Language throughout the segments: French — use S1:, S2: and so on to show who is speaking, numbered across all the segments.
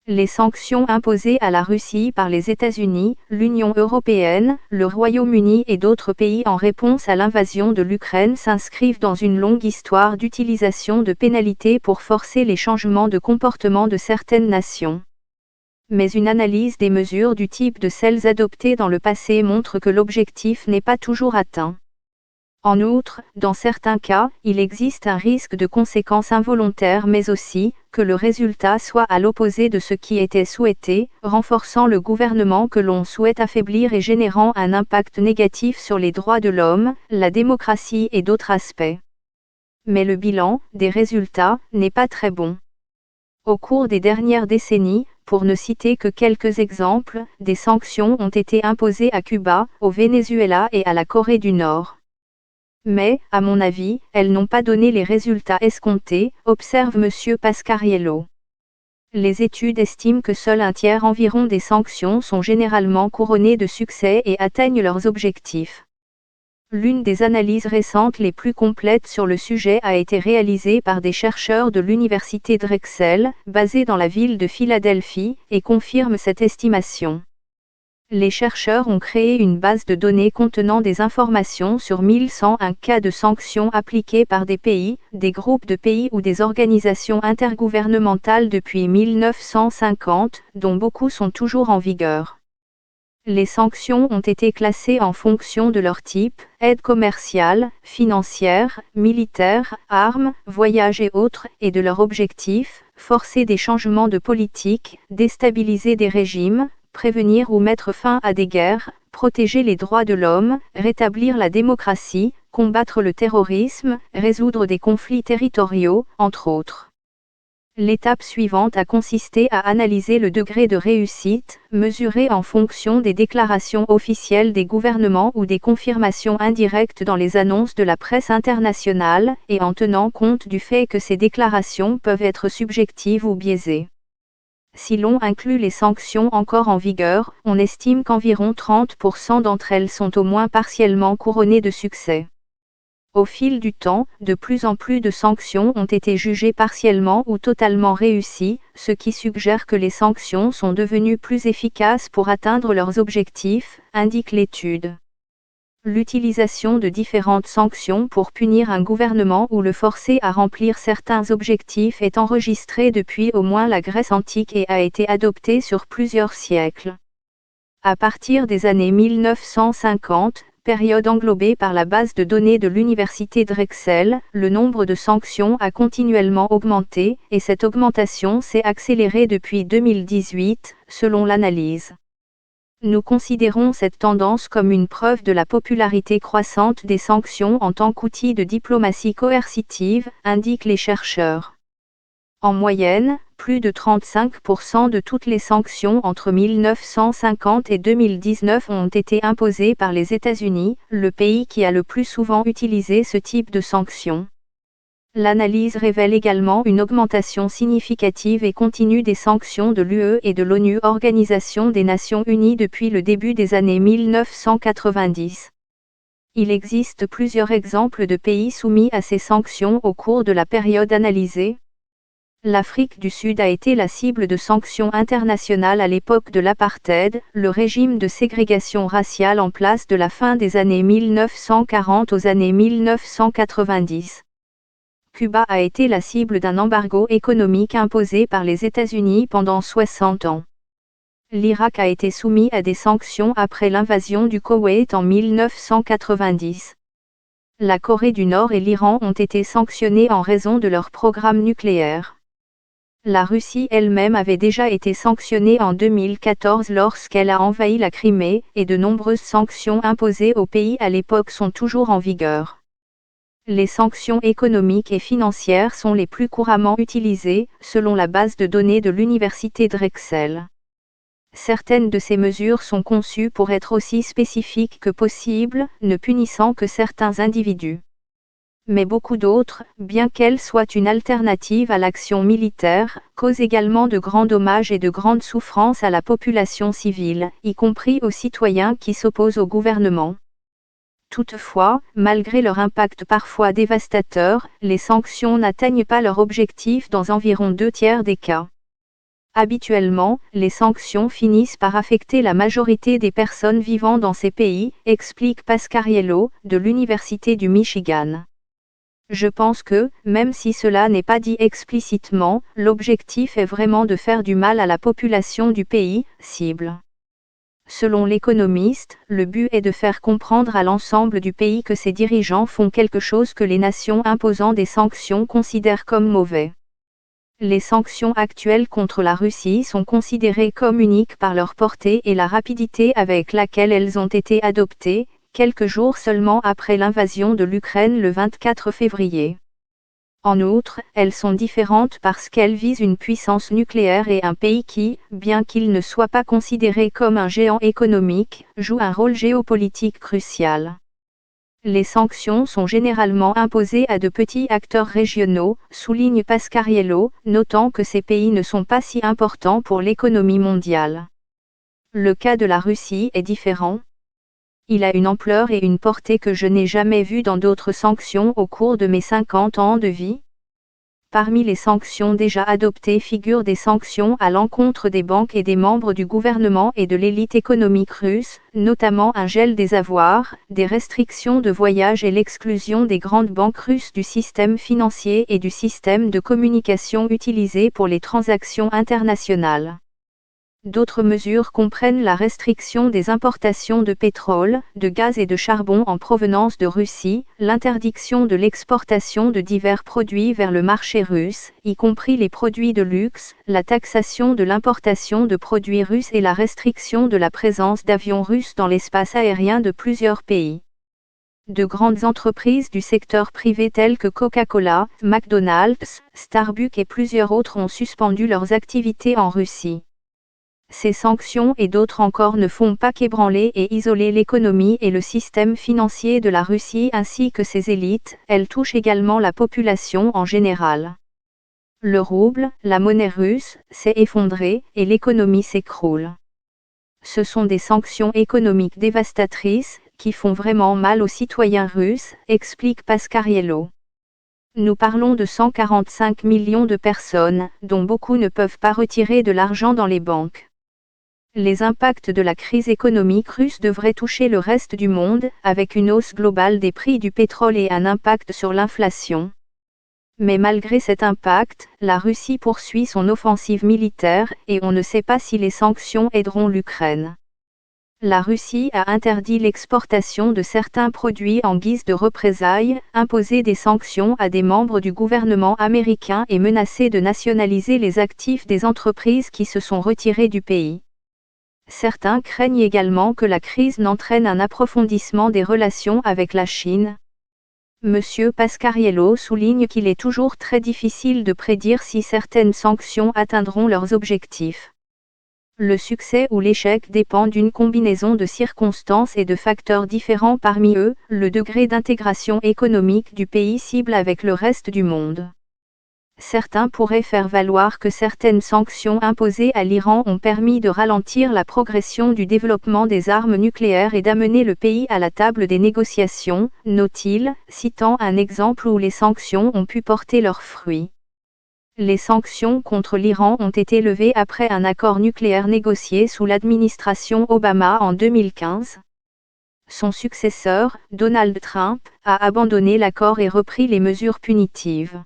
S1: Les sanctions imposées à la Russie par les États-Unis, l'Union européenne, le Royaume-Uni et d'autres pays en réponse à l'invasion de l'Ukraine s'inscrivent dans une longue histoire d'utilisation de pénalités pour forcer les changements de comportement de certaines nations. Mais une analyse des mesures du type de celles adoptées dans le passé montre que l'objectif n'est pas toujours atteint. En outre, dans certains cas, il existe un risque de conséquences involontaires mais aussi, que le résultat soit à l'opposé de ce qui était souhaité, renforçant le gouvernement que l'on souhaite affaiblir et générant un impact négatif sur les droits de l'homme, la démocratie et d'autres aspects. Mais le bilan, des résultats, n'est pas très bon. Au cours des dernières décennies, pour ne citer que quelques exemples, des sanctions ont été imposées à Cuba, au Venezuela et à la Corée du Nord. Mais, à mon avis, elles n'ont pas donné les résultats escomptés, observe M. Pascariello. Les études estiment que seul un tiers environ des sanctions sont généralement couronnées de succès et atteignent leurs objectifs. L'une des analyses récentes les plus complètes sur le sujet a été réalisée par des chercheurs de l'université Drexel, basée dans la ville de Philadelphie, et confirme cette estimation. Les chercheurs ont créé une base de données contenant des informations sur 1101 cas de sanctions appliquées par des pays, des groupes de pays ou des organisations intergouvernementales depuis 1950, dont beaucoup sont toujours en vigueur. Les sanctions ont été classées en fonction de leur type, aide commerciale, financière, militaire, armes, voyages et autres, et de leur objectif, forcer des changements de politique, déstabiliser des régimes, prévenir ou mettre fin à des guerres, protéger les droits de l'homme, rétablir la démocratie, combattre le terrorisme, résoudre des conflits territoriaux, entre autres. L'étape suivante a consisté à analyser le degré de réussite, mesuré en fonction des déclarations officielles des gouvernements ou des confirmations indirectes dans les annonces de la presse internationale, et en tenant compte du fait que ces déclarations peuvent être subjectives ou biaisées. Si l'on inclut les sanctions encore en vigueur, on estime qu'environ 30% d'entre elles sont au moins partiellement couronnées de succès. Au fil du temps, de plus en plus de sanctions ont été jugées partiellement ou totalement réussies, ce qui suggère que les sanctions sont devenues plus efficaces pour atteindre leurs objectifs, indique l'étude. L'utilisation de différentes sanctions pour punir un gouvernement ou le forcer à remplir certains objectifs est enregistrée depuis au moins la Grèce antique et a été adoptée sur plusieurs siècles. À partir des années 1950, période englobée par la base de données de l'université Drexel, le nombre de sanctions a continuellement augmenté, et cette augmentation s'est accélérée depuis 2018, selon l'analyse. Nous considérons cette tendance comme une preuve de la popularité croissante des sanctions en tant qu'outil de diplomatie coercitive, indiquent les chercheurs. En moyenne, plus de 35% de toutes les sanctions entre 1950 et 2019 ont été imposées par les États-Unis, le pays qui a le plus souvent utilisé ce type de sanctions. L'analyse révèle également une augmentation significative et continue des sanctions de l'UE et de l'ONU, Organisation des Nations Unies, depuis le début des années 1990. Il existe plusieurs exemples de pays soumis à ces sanctions au cours de la période analysée. L'Afrique du Sud a été la cible de sanctions internationales à l'époque de l'apartheid, le régime de ségrégation raciale en place de la fin des années 1940 aux années 1990. Cuba a été la cible d'un embargo économique imposé par les États-Unis pendant 60 ans. L'Irak a été soumis à des sanctions après l'invasion du Koweït en 1990. La Corée du Nord et l'Iran ont été sanctionnés en raison de leur programme nucléaire. La Russie elle-même avait déjà été sanctionnée en 2014 lorsqu'elle a envahi la Crimée, et de nombreuses sanctions imposées au pays à l'époque sont toujours en vigueur. Les sanctions économiques et financières sont les plus couramment utilisées, selon la base de données de l'université Drexel. Certaines de ces mesures sont conçues pour être aussi spécifiques que possible, ne punissant que certains individus. Mais beaucoup d'autres, bien qu'elles soient une alternative à l'action militaire, causent également de grands dommages et de grandes souffrances à la population civile, y compris aux citoyens qui s'opposent au gouvernement. Toutefois, malgré leur impact parfois dévastateur, les sanctions n'atteignent pas leur objectif dans environ 2 tiers des cas. Habituellement, les sanctions finissent par affecter la majorité des personnes vivant dans ces pays, explique Pasquariello, de l'Université du Michigan. Je pense que, même si cela n'est pas dit explicitement, l'objectif est vraiment de faire du mal à la population du pays cible. Selon l'économiste, le but est de faire comprendre à l'ensemble du pays que ses dirigeants font quelque chose que les nations imposant des sanctions considèrent comme mauvais. Les sanctions actuelles contre la Russie sont considérées comme uniques par leur portée et la rapidité avec laquelle elles ont été adoptées, quelques jours seulement après l'invasion de l'Ukraine le 24 février. En outre, elles sont différentes parce qu'elles visent une puissance nucléaire et un pays qui, bien qu'il ne soit pas considéré comme un géant économique, joue un rôle géopolitique crucial. Les sanctions sont généralement imposées à de petits acteurs régionaux, souligne Pasquariello, notant que ces pays ne sont pas si importants pour l'économie mondiale. Le cas de la Russie est différent. Il a une ampleur et une portée que je n'ai jamais vues dans d'autres sanctions au cours de mes 50 ans de vie. Parmi les sanctions déjà adoptées figurent des sanctions à l'encontre des banques et des membres du gouvernement et de l'élite économique russe, notamment un gel des avoirs, des restrictions de voyage et l'exclusion des grandes banques russes du système financier et du système de communication utilisé pour les transactions internationales. D'autres mesures comprennent la restriction des importations de pétrole, de gaz et de charbon en provenance de Russie, l'interdiction de l'exportation de divers produits vers le marché russe, y compris les produits de luxe, la taxation de l'importation de produits russes et la restriction de la présence d'avions russes dans l'espace aérien de plusieurs pays. De grandes entreprises du secteur privé telles que Coca-Cola, McDonald's, Starbucks et plusieurs autres ont suspendu leurs activités en Russie. Ces sanctions et d'autres encore ne font pas qu'ébranler et isoler l'économie et le système financier de la Russie ainsi que ses élites, elles touchent également la population en général. Le rouble, la monnaie russe, s'est effondré et l'économie s'écroule. Ce sont des sanctions économiques dévastatrices, qui font vraiment mal aux citoyens russes, explique Pasquariello. Nous parlons de 145 millions de personnes, dont beaucoup ne peuvent pas retirer de l'argent dans les banques. Les impacts de la crise économique russe devraient toucher le reste du monde, avec une hausse globale des prix du pétrole et un impact sur l'inflation. Mais malgré cet impact, la Russie poursuit son offensive militaire, et on ne sait pas si les sanctions aideront l'Ukraine. La Russie a interdit l'exportation de certains produits en guise de représailles, imposé des sanctions à des membres du gouvernement américain et menacé de nationaliser les actifs des entreprises qui se sont retirées du pays. Certains craignent également que la crise n'entraîne un approfondissement des relations avec la Chine. M. Pasquariello souligne qu'il est toujours très difficile de prédire si certaines sanctions atteindront leurs objectifs. Le succès ou l'échec dépend d'une combinaison de circonstances et de facteurs différents, parmi eux, le degré d'intégration économique du pays cible avec le reste du monde. Certains pourraient faire valoir que certaines sanctions imposées à l'Iran ont permis de ralentir la progression du développement des armes nucléaires et d'amener le pays à la table des négociations, note-t-il, citant un exemple où les sanctions ont pu porter leurs fruits. Les sanctions contre l'Iran ont été levées après un accord nucléaire négocié sous l'administration Obama en 2015. Son successeur, Donald Trump, a abandonné l'accord et repris les mesures punitives.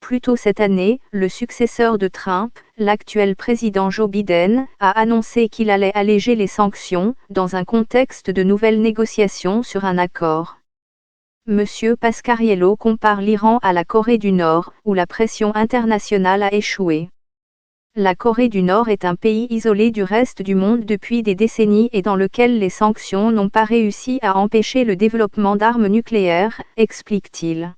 S1: Plus tôt cette année, le successeur de Trump, l'actuel président Joe Biden, a annoncé qu'il allait alléger les sanctions, dans un contexte de nouvelles négociations sur un accord. M. Pasquariello compare l'Iran à la Corée du Nord, où la pression internationale a échoué. La Corée du Nord est un pays isolé du reste du monde depuis des décennies et dans lequel les sanctions n'ont pas réussi à empêcher le développement d'armes nucléaires, explique-t-il.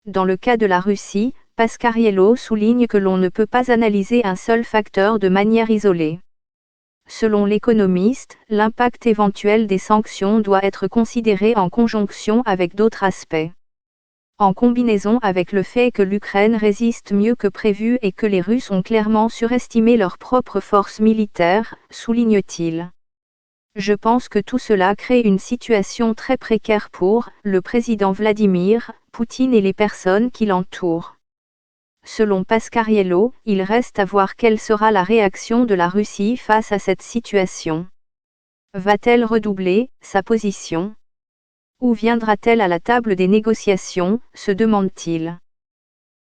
S1: Dans le cas de la Russie, Pasquariello souligne que l'on ne peut pas analyser un seul facteur de manière isolée. Selon l'économiste, l'impact éventuel des sanctions doit être considéré en conjonction avec d'autres aspects. En combinaison avec le fait que l'Ukraine résiste mieux que prévu et que les Russes ont clairement surestimé leurs propres forces militaires, souligne-t-il. Je pense que tout cela crée une situation très précaire pour le président Vladimir Poutine et les personnes qui l'entourent. selon Pasquariello, il reste à voir quelle sera la réaction de la Russie face à cette situation. Va-t-elle redoubler sa position ? Où viendra-t-elle à la table des négociations, se demande-t-il.